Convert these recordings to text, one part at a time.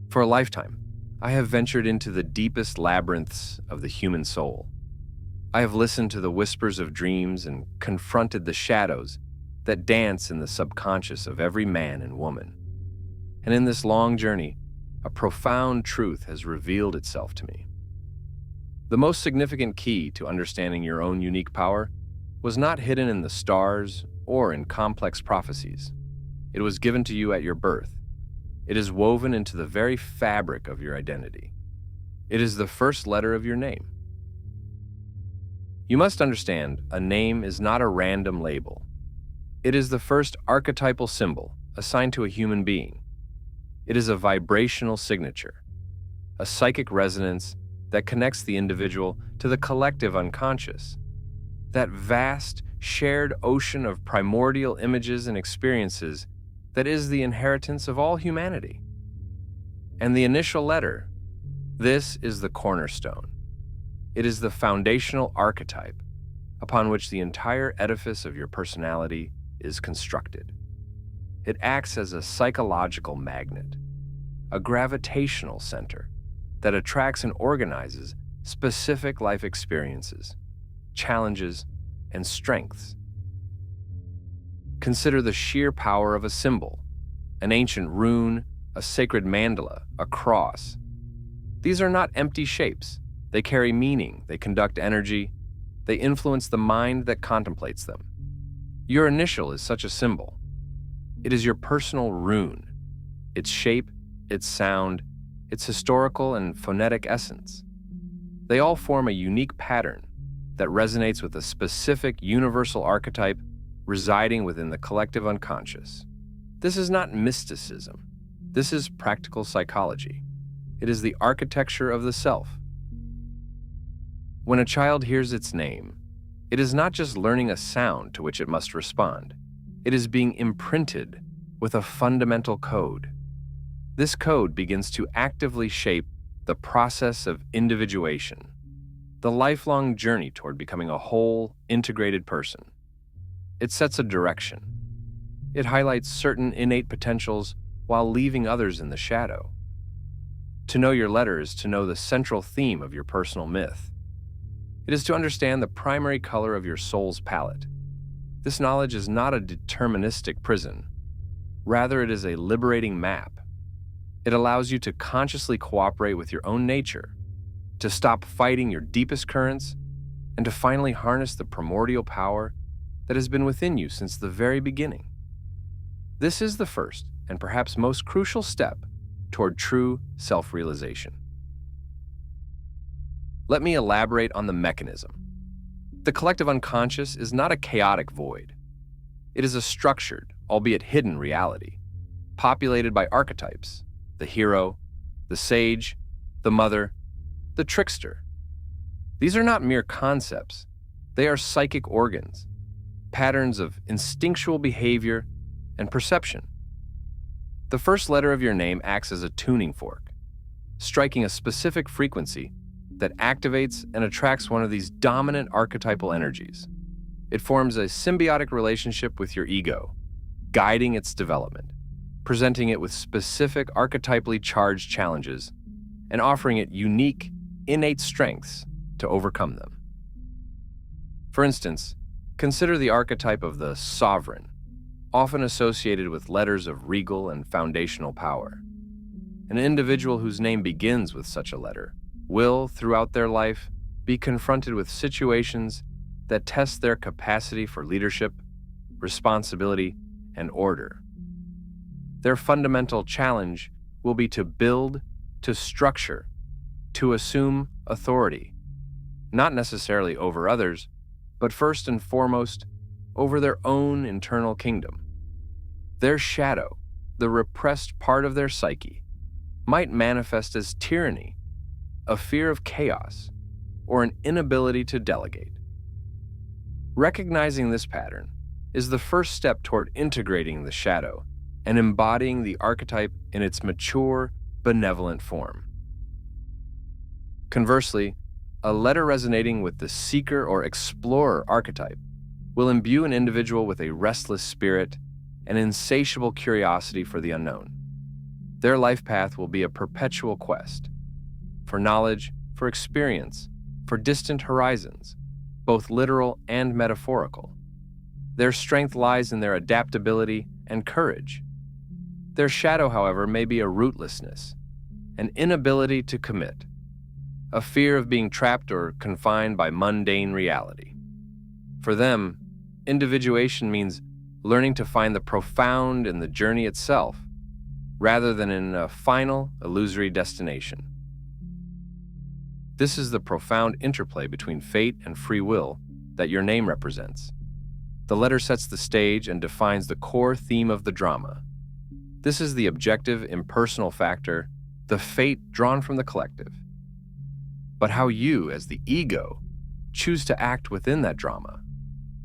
For a lifetime, I have ventured into the deepest labyrinths of the human soul. I have listened to the whispers of dreams and confronted the shadows that dance in the subconscious of every man and woman. And in this long journey, a profound truth has revealed itself to me. The most significant key to understanding your own unique power was not hidden in the stars or in complex prophecies. It was given to you at your birth. It is woven into the very fabric of your identity. It is the first letter of your name. You must understand, a name is not a random label. It is the first archetypal symbol assigned to a human being. It is a vibrational signature, a psychic resonance that connects the individual to the collective unconscious. That vast, shared ocean of primordial images and experiences that is the inheritance of all humanity. And the initial letter, this is the cornerstone. It is the foundational archetype upon which the entire edifice of your personality is constructed. It acts as a psychological magnet, a gravitational center that attracts and organizes specific life experiences, challenges, and strengths. Consider the sheer power of a symbol, an ancient rune, a sacred mandala, a cross. These are not empty shapes. They carry meaning, they conduct energy, they influence the mind that contemplates them. Your initial is such a symbol. It is your personal rune, its shape, its sound, its historical and phonetic essence. They all form a unique pattern that resonates with a specific universal archetype residing within the collective unconscious. This is not mysticism. This is practical psychology. It is the architecture of the self. When a child hears its name, it is not just learning a sound to which it must respond. It is being imprinted with a fundamental code. This code begins to actively shape the process of individuation, the lifelong journey toward becoming a whole, integrated person. It sets a direction. It highlights certain innate potentials while leaving others in the shadow. To know your letter is to know the central theme of your personal myth. It is to understand the primary color of your soul's palette. This knowledge is not a deterministic prison. Rather, it is a liberating map. It allows you to consciously cooperate with your own nature, to stop fighting your deepest currents, and to finally harness the primordial power that has been within you since the very beginning. This is the first and perhaps most crucial step toward true self-realization. Let me elaborate on the mechanism. The collective unconscious is not a chaotic void. It is a structured, albeit hidden reality, populated by archetypes: the hero, the sage, the mother, the trickster. These are not mere concepts. They are psychic organs, patterns of instinctual behavior and perception. The first letter of your name acts as a tuning fork, striking a specific frequency that activates and attracts one of these dominant archetypal energies. It forms a symbiotic relationship with your ego, guiding its development, presenting it with specific archetypally charged challenges, and offering it unique, innate strengths to overcome them. For instance, consider the archetype of the sovereign, often associated with letters of regal and foundational power. An individual whose name begins with such a letter will, throughout their life, be confronted with situations that test their capacity for leadership, responsibility, and order. Their fundamental challenge will be to build, to structure, to assume authority, not necessarily over others, but first and foremost, over their own internal kingdom. Their shadow, the repressed part of their psyche, might manifest as tyranny, a fear of chaos, or an inability to delegate. Recognizing this pattern is the first step toward integrating the shadow and embodying the archetype in its mature, benevolent form. Conversely, a letter resonating with the seeker or explorer archetype will imbue an individual with a restless spirit and insatiable curiosity for the unknown. Their life path will be a perpetual quest for knowledge, for experience, for distant horizons, both literal and metaphorical. Their strength lies in their adaptability and courage. Their shadow, however, may be a rootlessness, an inability to commit, a fear of being trapped or confined by mundane reality. For them, individuation means learning to find the profound in the journey itself, rather than in a final, illusory destination. This is the profound interplay between fate and free will that your name represents. The letter sets the stage and defines the core theme of the drama. This is the objective, impersonal factor, the fate drawn from the collective. But how you, as the ego, choose to act within that drama,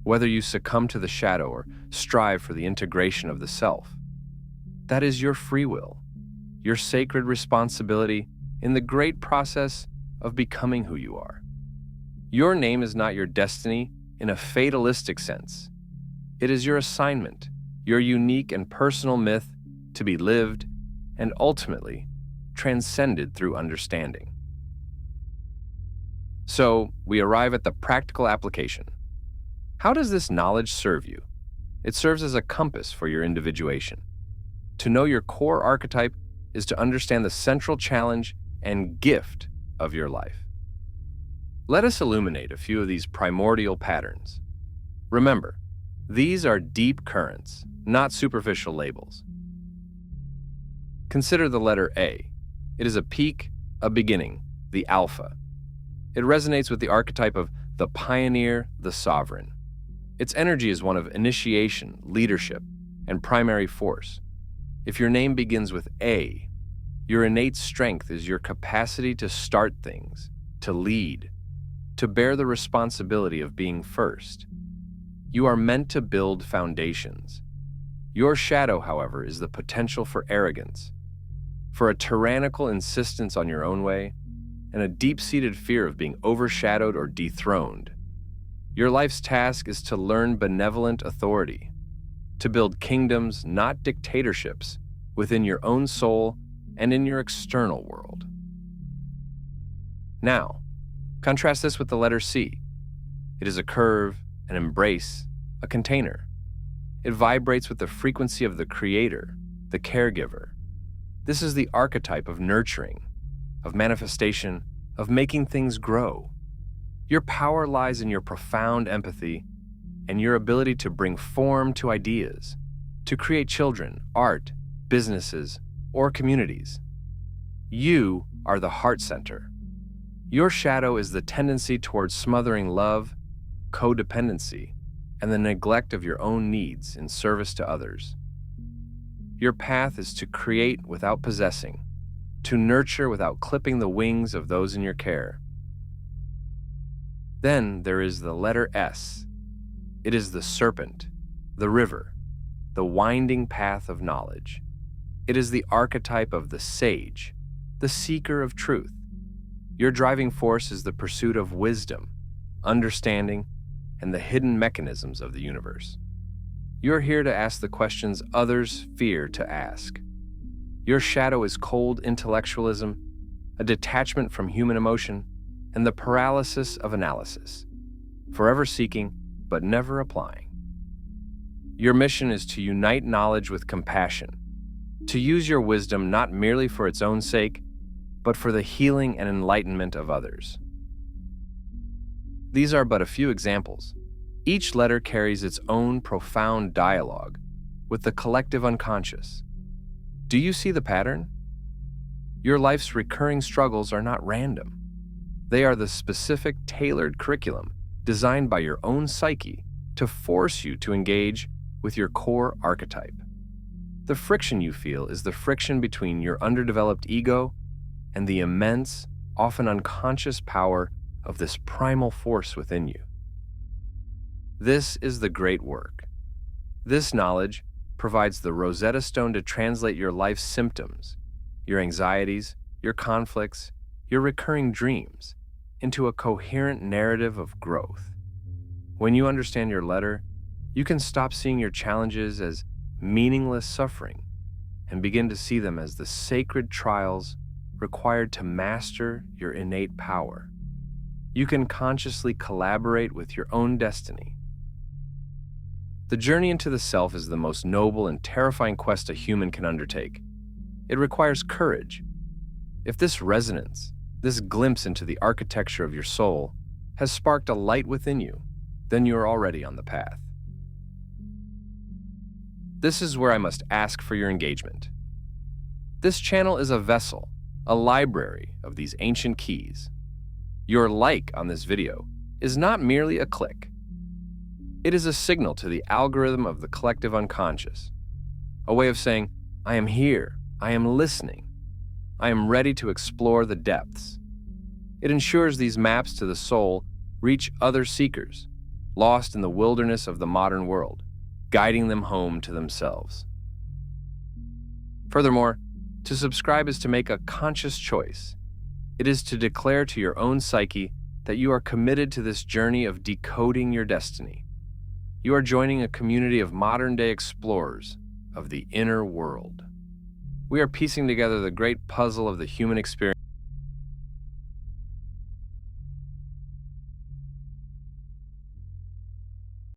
whether you succumb to the shadow or strive for the integration of the self, that is your free will, your sacred responsibility in the great process of becoming who you are. Your name is not your destiny in a fatalistic sense. It is your assignment, your unique and personal myth to be lived and ultimately transcended through understanding. So, we arrive at the practical application. How does this knowledge serve you? It serves as a compass for your individuation. To know your core archetype is to understand the central challenge and gift of your life. Let us illuminate a few of these primordial patterns. Remember, these are deep currents, not superficial labels. Consider the letter A. It is a peak, a beginning, the alpha. It resonates with the archetype of the pioneer, the sovereign. Its energy is one of initiation, leadership, and primary force. If your name begins with A, your innate strength is your capacity to start things, to lead, to bear the responsibility of being first. You are meant to build foundations. Your shadow, however, is the potential for arrogance, for a tyrannical insistence on your own way, and a deep-seated fear of being overshadowed or dethroned. Your life's task is to learn benevolent authority, to build kingdoms, not dictatorships, within your own soul and in your external world. Now, contrast this with the letter C. It is a curve, an embrace, a container. It vibrates with the frequency of the creator, the caregiver. This is the archetype of nurturing, of manifestation, of making things grow. Your power lies in your profound empathy and your ability to bring form to ideas, to create children, art, businesses, or communities. You are the heart center. Your shadow is the tendency towards smothering love, codependency, and the neglect of your own needs in service to others. Your path is to create without possessing, to nurture without clipping the wings of those in your care. Then there is the letter S. It is the serpent, the river, the winding path of knowledge. It is the archetype of the sage, the seeker of truth. Your driving force is the pursuit of wisdom, understanding, and the hidden mechanisms of the universe. You're here to ask the questions others fear to ask. Your shadow is cold intellectualism, a detachment from human emotion, and the paralysis of analysis, forever seeking but never applying. Your mission is to unite knowledge with compassion, to use your wisdom not merely for its own sake, but for the healing and enlightenment of others. These are but a few examples. Each letter carries its own profound dialogue with the collective unconscious. Do you see the pattern? Your life's recurring struggles are not random. They are the specific, tailored curriculum designed by your own psyche to force you to engage with your core archetype. The friction you feel is the friction between your underdeveloped ego and the immense, often unconscious power of this primal force within you. This is the great work. This knowledge provides the Rosetta Stone to translate your life's symptoms, your anxieties, your conflicts, your recurring dreams, into a coherent narrative of growth. When you understand your letter, you can stop seeing your challenges as meaningless suffering and begin to see them as the sacred trials required to master your innate power. You can consciously collaborate with your own destiny. The journey into the self is the most noble and terrifying quest a human can undertake. It requires courage. If this resonance, this glimpse into the architecture of your soul, has sparked a light within you, then you are already on the path. This is where I must ask for your engagement. This channel is a vessel, a library of these ancient keys. Your like on this video is not merely a click. It is a signal to the algorithm of the collective unconscious, a way of saying, I am here, I am listening, I am ready to explore the depths. It ensures these maps to the soul reach other seekers, lost in the wilderness of the modern world, guiding them home to themselves. Furthermore, to subscribe is to make a conscious choice. It is to declare to your own psyche that you are committed to this journey of decoding your destiny. You are joining a community of modern-day explorers of the inner world. We are piecing together the great puzzle of the human experience